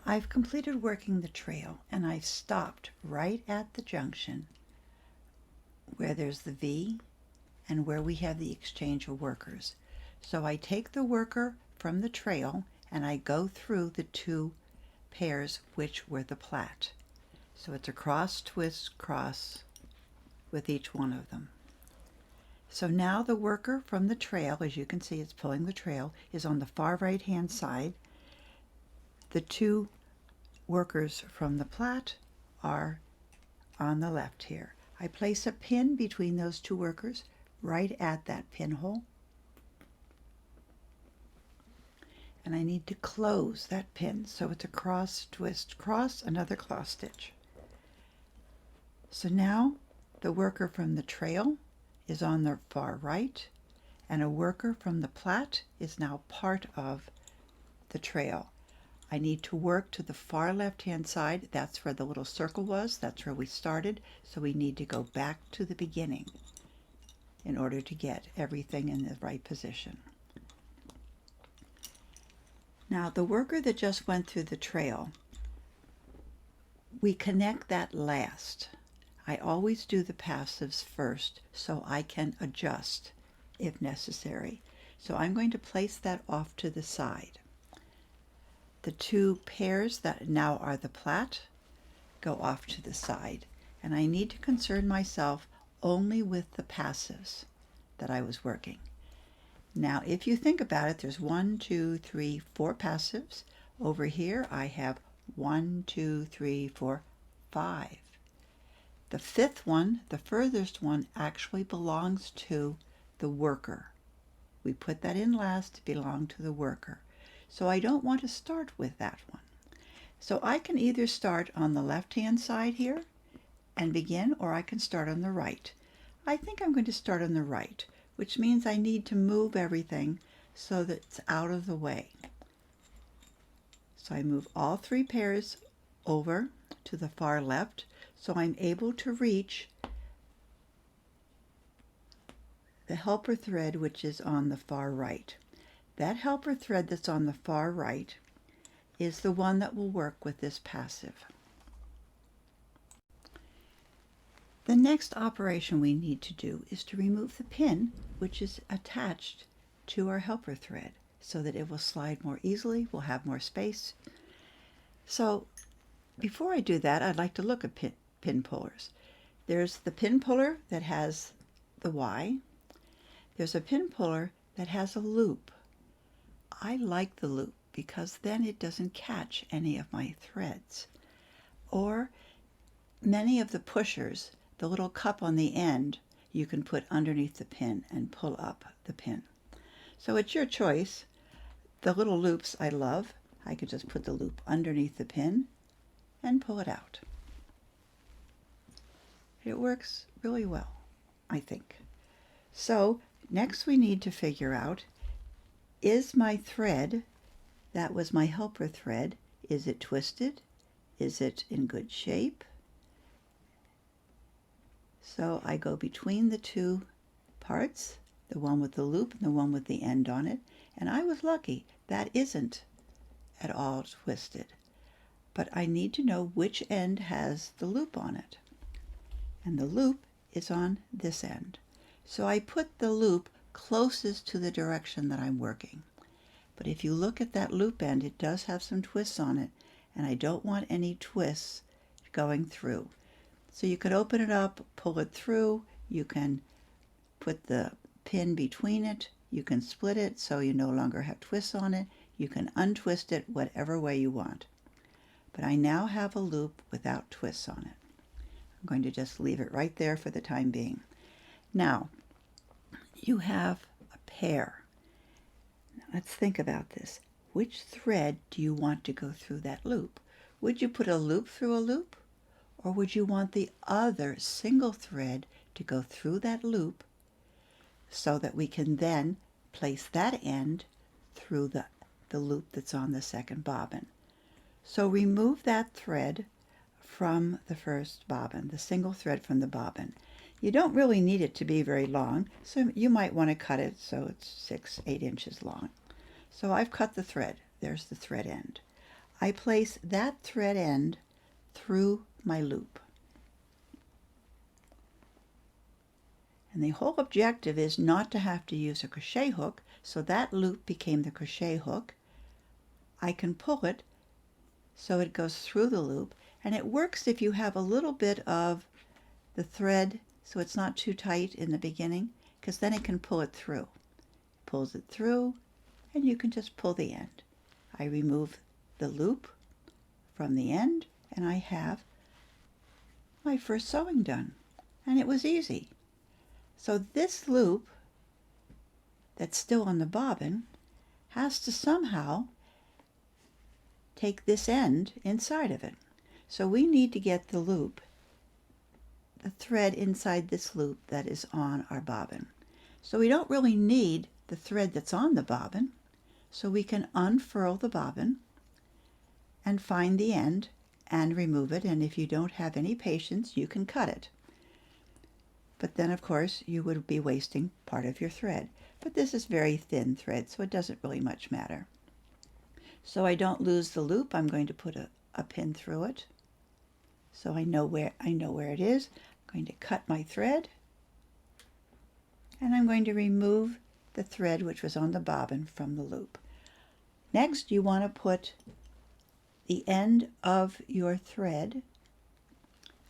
I've completed working the trail and I've stopped right at the junction where there's the V and where we have the exchange of workers. So I take the worker from the trail and I go through the two pairs which were the plat. So it's a cross, twist, cross with each one of them. So now the worker from the trail, as you can see it's pulling the trail, is on the far right hand side. The two workers from the plat are on the left here. I place a pin between those two workers right at that pinhole. And I need to close that pin, so it's a cross, twist, cross, another cross stitch. So now the worker from the trail is on the far right, and a worker from the plat is now part of the trail. I need to work to the far left-hand side. That's where the little circle was. That's where we started. So we need to go back to the beginning in order to get everything in the right position. Now, the worker that just went through the trail, we connect that last. I always do the passives first so I can adjust if necessary. So I'm going to place that off to the side. The two pairs that now are the plat go off to the side, and I need to concern myself only with the passives that I was working. Now, if you think about it, there's 1, 2, 3, 4 passives. Over here, I have 1, 2, 3, 4, 5. The fifth one, the furthest one, actually belongs to the worker. We put that in last to belong to the worker. So I don't want to start with that one. So I can either start on the left-hand side here and begin, or I can start on the right. I think I'm going to start on the right, which means I need to move everything so that it's out of the way. So I move all 3 pairs over to the far left, so I'm able to reach the helper thread, which is on the far right. That helper thread that's on the far right is the one that will work with this passive. The next operation we need to do is to remove the pin which is attached to our helper thread so that it will slide more easily, we'll have more space. So before I do that, I'd like to look at pin pullers. There's the pin puller that has the Y. There's a pin puller that has a loop. I like the loop because then it doesn't catch any of my threads. Or many of the pushers, the little cup on the end, you can put underneath the pin and pull up the pin. So it's your choice. The little loops I love. I could just put the loop underneath the pin and pull it out. It works really well, I think. So next we need to figure out, is my thread, that was my helper thread, is it twisted? Is it in good shape? So I go between the two parts, the one with the loop and the one with the end on it, and I was lucky. That isn't at all twisted. But I need to know which end has the loop on it. And the loop is on this end. So I put the loop closest to the direction that I'm working. But if you look at that loop end, it does have some twists on it, and I don't want any twists going through. So you can open it up, pull it through, you can put the pin between it, you can split it so you no longer have twists on it, you can untwist it whatever way you want. But I now have a loop without twists on it. I'm going to just leave it right there for the time being. Now, you have a pair. Now, let's think about this. Which thread do you want to go through that loop? Would you put a loop through a loop? Or would you want the other single thread to go through that loop so that we can then place that end through the loop that's on the second bobbin? So remove that thread from the first bobbin, the single thread from the bobbin. You don't really need it to be very long, so you might want to cut it so it's 6, 8 inches long. So I've cut the thread. There's the thread end. I place that thread end through my loop. And the whole objective is not to have to use a crochet hook, so that loop became the crochet hook. I can pull it so it goes through the loop, and it works if you have a little bit of the thread so it's not too tight in the beginning, because then it can pull it through. Pulls it through, and you can just pull the end. I remove the loop from the end, and I have my first sewing done, and it was easy. So this loop that's still on the bobbin has to somehow take this end inside of it. So we need to get the loop, the thread inside this loop that is on our bobbin. So we don't really need the thread that's on the bobbin, so we can unfurl the bobbin and find the end and remove it, and if you don't have any patience, you can cut it. But then, of course, you would be wasting part of your thread. But this is very thin thread, so it doesn't really much matter. So I don't lose the loop. I'm going to put a pin through it, so I know where it is. I'm going to cut my thread, and I'm going to remove the thread which was on the bobbin from the loop. Next, you want to put the end of your thread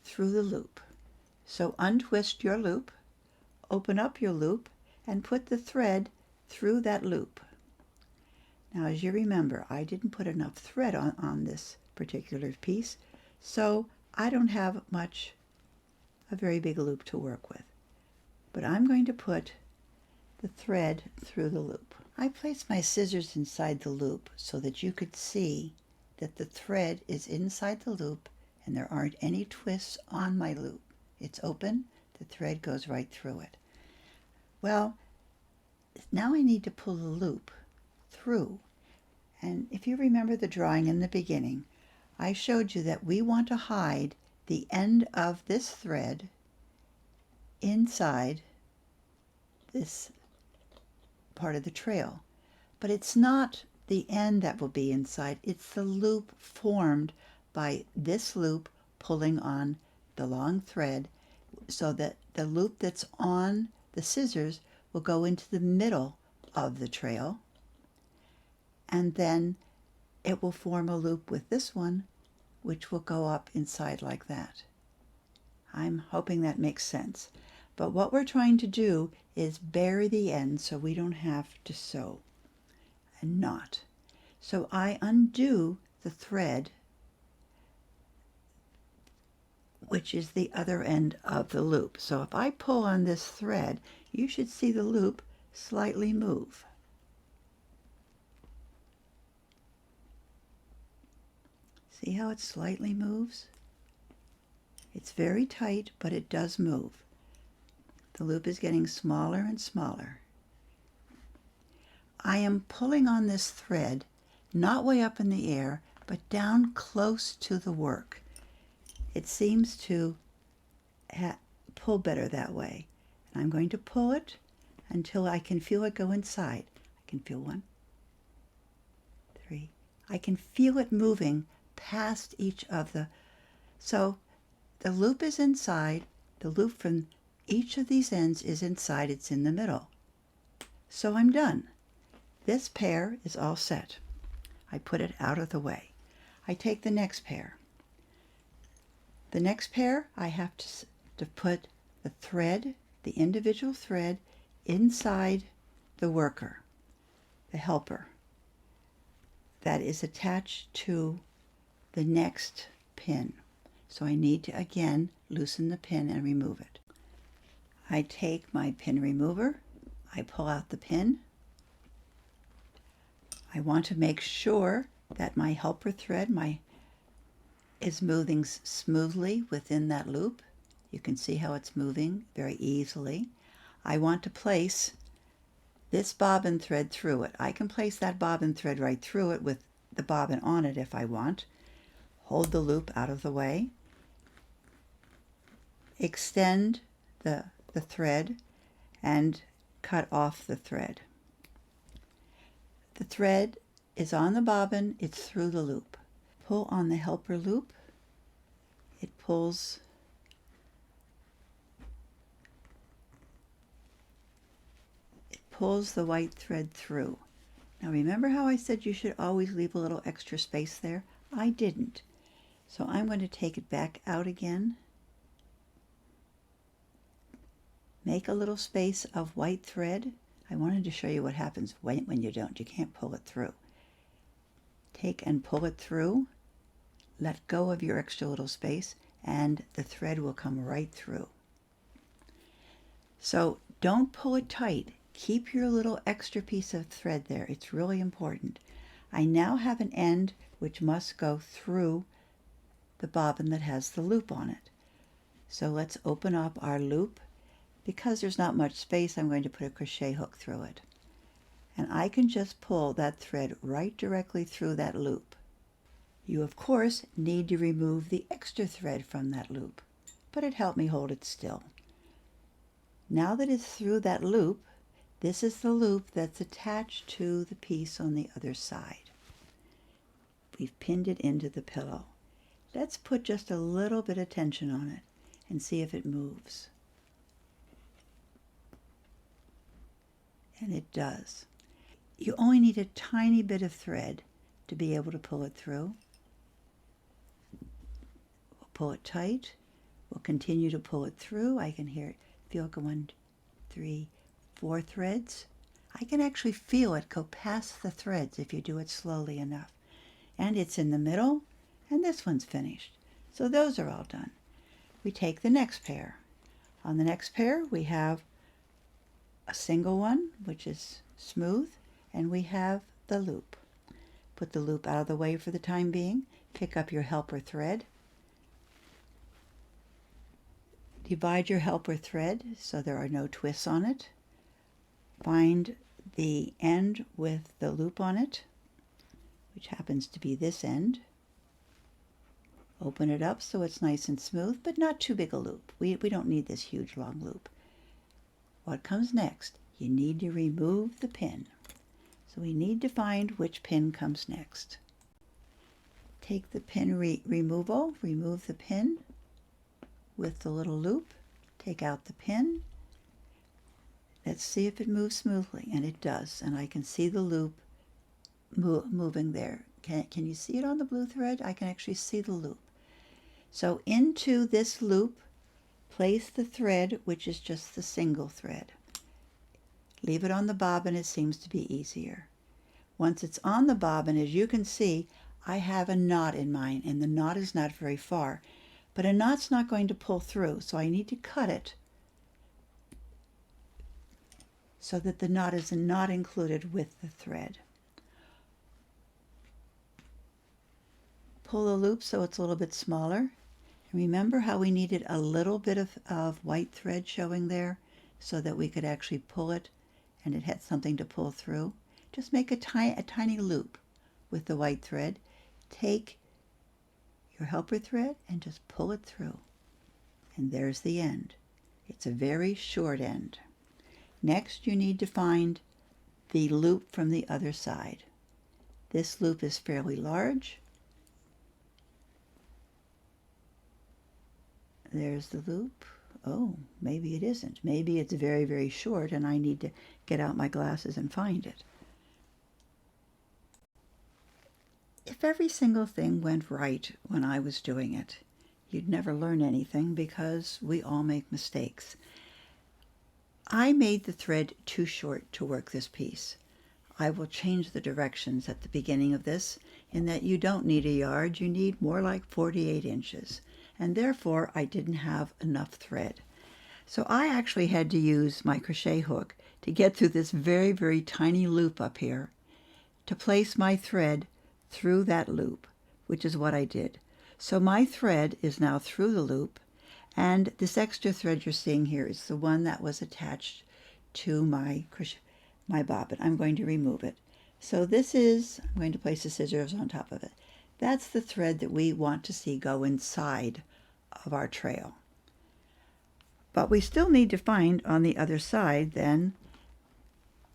through the loop. So untwist your loop, open up your loop, and put the thread through that loop. Now, as you remember, I didn't put enough thread on this particular piece, so I don't have a very big loop to work with. But I'm going to put the thread through the loop. I placed my scissors inside the loop so that you could see that the thread is inside the loop and there aren't any twists on my loop. It's open, the thread goes right through it. Well, now I need to pull the loop through. And if you remember the drawing in the beginning, I showed you that we want to hide the end of this thread inside this part of the trail. But it's not the end that will be inside, it's the loop formed by this loop pulling on the long thread, so that the loop that's on the scissors will go into the middle of the trail, and then it will form a loop with this one, which will go up inside like that. I'm hoping that makes sense. But what we're trying to do is bury the end so we don't have to sew and knot. So I undo the thread, which is the other end of the loop. So if I pull on this thread, you should see the loop slightly move. See how it slightly moves? It's very tight, but it does move. The loop is getting smaller and smaller. I am pulling on this thread, not way up in the air, but down close to the work. It seems to pull better that way. And I'm going to pull it until I can feel it go inside. I can feel 1, 3. I can feel it moving past each of the... So the loop is inside. The loop from each of these ends is inside. It's in the middle. So I'm done. This pair is all set. I put it out of the way. I take the next pair. The next pair, I have to put the thread, the individual thread, inside the worker, the helper, that is attached to the next pin. So I need to, again, loosen the pin and remove it. I take my pin remover, I pull out the pin. I want to make sure that my helper thread is moving smoothly within that loop. You can see how it's moving very easily. I want to place this bobbin thread through it. I can place that bobbin thread right through it with the bobbin on it if I want. Hold the loop out of the way. Extend the thread and cut off the thread. The thread is on the bobbin, it's through the loop. pull on the helper loop. It pulls the white thread through. Now remember how I said you should always leave a little extra space there? I didn't. So I'm going to take it back out again. Make a little space of white thread. I wanted to show you what happens when you don't. You can't pull it through. Take and pull it through. Let go of your extra little space and the thread will come right through. So don't pull it tight. Keep your little extra piece of thread there. It's really important. I now have an end which must go through the bobbin that has the loop on it. So let's open up our loop. Because there's not much space, I'm going to put a crochet hook through it. And I can just pull that thread right directly through that loop. You, of course, need to remove the extra thread from that loop, but it helped me hold it still. Now that it's through that loop, this is the loop that's attached to the piece on the other side. We've pinned it into the pillow. Let's put just a little bit of tension on it and see if it moves. And it does. You only need a tiny bit of thread to be able to pull it through. We'll pull it tight. We'll continue to pull it through. I can feel it go 1, 2, 3, 4 threads. I can actually feel it go past the threads if you do it slowly enough. And it's in the middle, and this one's finished. So those are all done. We take the next pair. On the next pair, we have a single one, which is smooth, and we have the loop. Put the loop out of the way for the time being. Pick up your helper thread. Divide your helper thread so there are no twists on it. Find the end with the loop on it, which happens to be this end. Open it up so it's nice and smooth, but not too big a loop. We don't need this huge long loop. What comes next? You need to remove the pin. So we need to find which pin comes next. Take the pin removal, remove the pin with the little loop, take out the pin. Let's see if it moves smoothly, and it does, and I can see the loop moving there. Can you see it on the blue thread? I can actually see the loop. So into this loop, place the thread, which is just the single thread. Leave it on the bobbin, it seems to be easier. Once it's on the bobbin, as you can see, I have a knot in mine, and the knot is not very far. But a knot's not going to pull through, so I need to cut it so that the knot is not included with the thread. Pull the loop so it's a little bit smaller. And remember how we needed a little bit of white thread showing there so that we could actually pull it and it had something to pull through? Just make a tiny loop with the white thread. Take your helper thread and just pull it through. And there's the end. It's a very short end. Next, you need to find the loop from the other side. This loop is fairly large. There's the loop. Oh, maybe it isn't. Maybe it's very, very short and I need to get out my glasses and find it. If every single thing went right when I was doing it, you'd never learn anything because we all make mistakes. I made the thread too short to work this piece. I will change the directions at the beginning of this in that you don't need a yard, you need more like 48 inches. And therefore I didn't have enough thread. So I actually had to use my crochet hook to get through this very, very tiny loop up here to place my thread through that loop, which is what I did. So my thread is now through the loop, and this extra thread you're seeing here is the one that was attached to my bobbin. I'm going to remove it. So this is, I'm going to place the scissors on top of it. That's the thread that we want to see go inside of our trail. But we still need to find on the other side then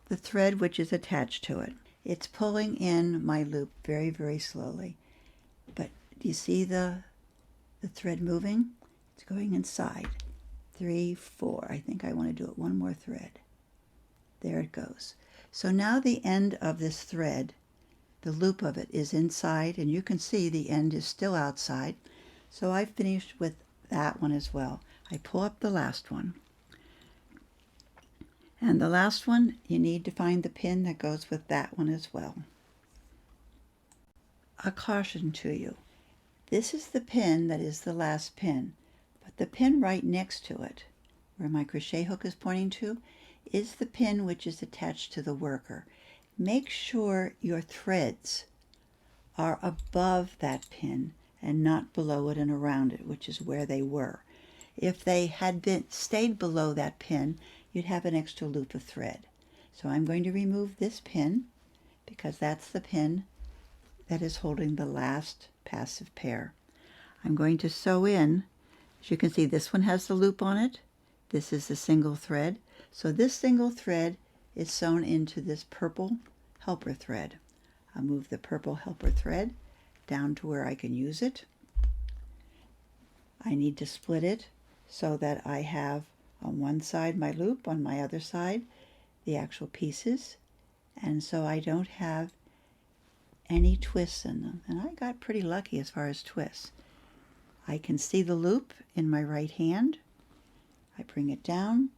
the thread which is attached to it. It's pulling in my loop very, very slowly. But do you see the thread moving? It's going inside. 3, 4. I think I want to do it one more thread. There it goes. So now the end of this thread, the loop of it, is inside, and you can see the end is still outside. So I finished with that one as well. I pull up the last one. And the last one, you need to find the pin that goes with that one as well. A caution to you. This is the pin that is the last pin, but the pin right next to it, where my crochet hook is pointing to, is the pin which is attached to the worker. Make sure your threads are above that pin and not below it and around it, which is where they were. If they had stayed below that pin, you'd have an extra loop of thread. So I'm going to remove this pin because that's the pin that is holding the last passive pair. I'm going to sew in. As you can see, this one has the loop on it. This is the single thread. So this single thread is sewn into this purple helper thread. I'll move the purple helper thread down to where I can use it. I need to split it so that I have on one side my loop, on my other side the actual pieces, and so I don't have any twists in them. And I got pretty lucky as far as twists. I can see the loop in my right hand. I bring it down.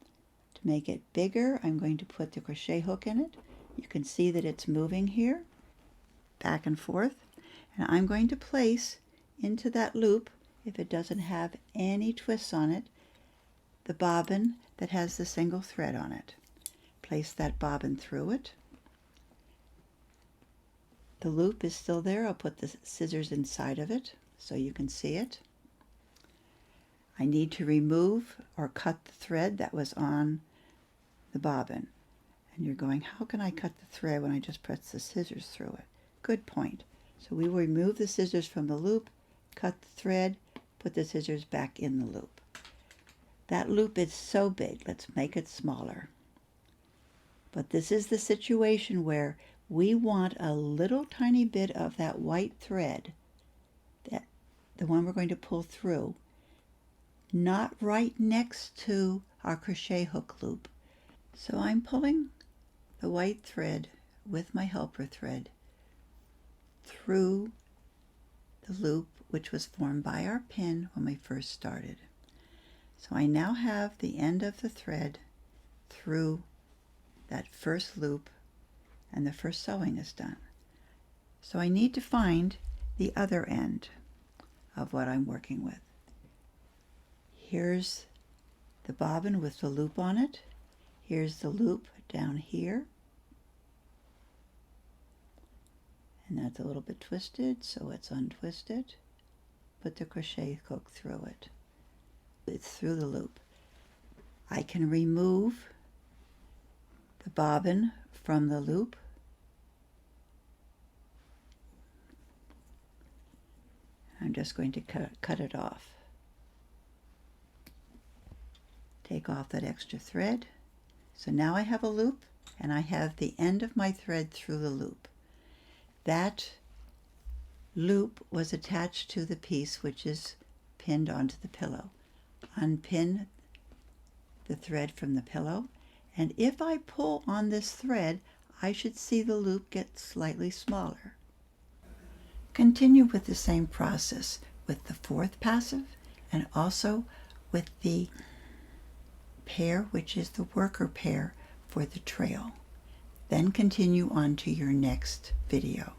To make it bigger, I'm going to put the crochet hook in it. You can see that it's moving here, back and forth. And I'm going to place into that loop, if it doesn't have any twists on it, the bobbin that has the single thread on it. Place that bobbin through it. The loop is still there. I'll put the scissors inside of it so you can see it. I need to remove or cut the thread that was on the bobbin. And you're going, how can I cut the thread when I just press the scissors through it? Good point. So we will remove the scissors from the loop, cut the thread, put the scissors back in the loop. That loop is so big, let's make it smaller. But this is the situation where we want a little tiny bit of that white thread, that the one we're going to pull through, not right next to our crochet hook loop. So I'm pulling the white thread with my helper thread through the loop which was formed by our pin when we first started. So I now have the end of the thread through that first loop, and the first sewing is done. So I need to find the other end of what I'm working with. Here's the bobbin with the loop on it. Here's the loop down here. And that's a little bit twisted, so it's untwisted. Put the crochet hook through it. It's through the loop. I can remove the bobbin from the loop. I'm just going to cut it off. Take off that extra thread. So now I have a loop, and I have the end of my thread through the loop. That loop was attached to the piece which is pinned onto the pillow. Unpin the thread from the pillow, and if I pull on this thread, I should see the loop get slightly smaller. Continue with the same process with the fourth passive and also with the pair which is the worker pair for the trail. Then continue on to your next video.